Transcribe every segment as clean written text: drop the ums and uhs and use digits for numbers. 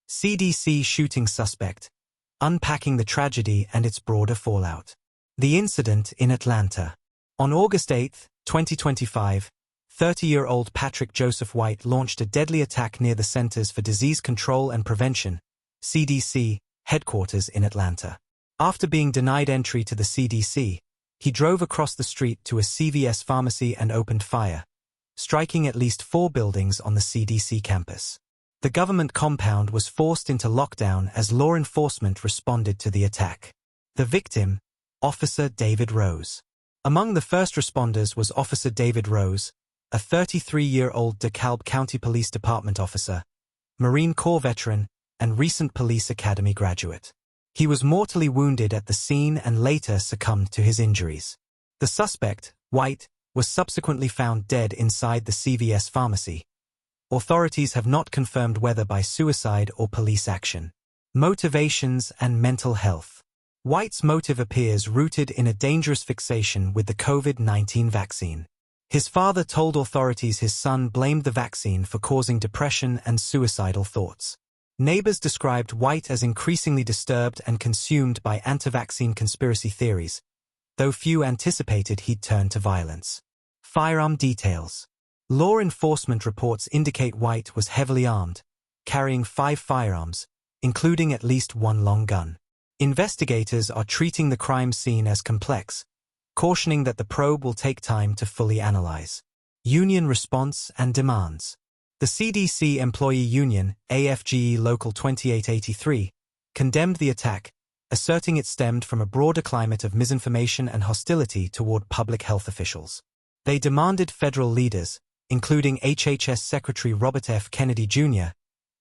CDC shooting suspect, unpacking the tragedy and its broader fallout. The incident in Atlanta. On August 8, 2025, 30-year-old Patrick Joseph White launched a deadly attack near the Centers for Disease Control and Prevention, CDC, headquarters in Atlanta. After being denied entry to the CDC, he drove across the street to a CVS pharmacy and opened fire, striking at least 4 buildings on the CDC campus. The government compound was forced into lockdown as law enforcement responded to the attack. The victim, Officer David Rose. Among the first responders was Officer David Rose, a 33-year-old DeKalb County Police Department officer, Marine Corps veteran, and recent police academy graduate. He was mortally wounded at the scene and later succumbed to his injuries. The suspect, White, was subsequently found dead inside the CVS pharmacy. Authorities have not confirmed whether by suicide or police action. Motivations and mental health. White's motive appears rooted in a dangerous fixation with the COVID-19 vaccine. His father told authorities his son blamed the vaccine for causing depression and suicidal thoughts. Neighbors described White as increasingly disturbed and consumed by anti-vaccine conspiracy theories, though few anticipated he'd turn to violence. Firearm details. Law enforcement reports indicate White was heavily armed, carrying 5 firearms, including at least 1 long gun. Investigators are treating the crime scene as complex, cautioning that the probe will take time to fully analyze. Union response and demands. The CDC Employee Union, AFGE Local 2883, condemned the attack, asserting it stemmed from a broader climate of misinformation and hostility toward public health officials. They demanded federal leaders, including HHS Secretary Robert F. Kennedy Jr.,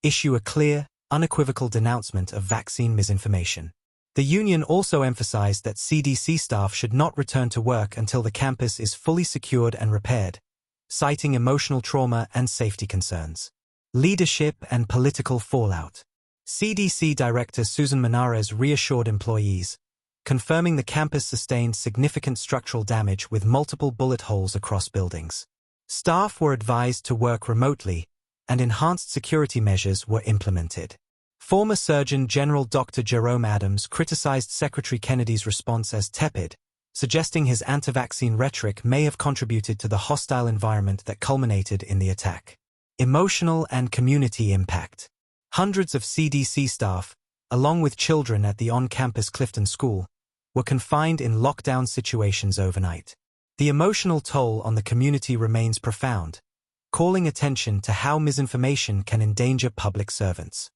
issue a clear, unequivocal denouncement of vaccine misinformation. The union also emphasized that CDC staff should not return to work until the campus is fully secured and repaired, citing emotional trauma and safety concerns. Leadership and political fallout. CDC Director Susan Monarez reassured employees, confirming the campus sustained significant structural damage with multiple bullet holes across buildings. Staff were advised to work remotely, and enhanced security measures were implemented. Former Surgeon General Dr. Jerome Adams criticized Secretary Kennedy's response as tepid, suggesting his anti-vaccine rhetoric may have contributed to the hostile environment that culminated in the attack. Emotional and community impact. Hundreds of CDC staff, along with children at the on-campus Clifton School, were confined in lockdown situations overnight. The emotional toll on the community remains profound, calling attention to how misinformation can endanger public servants.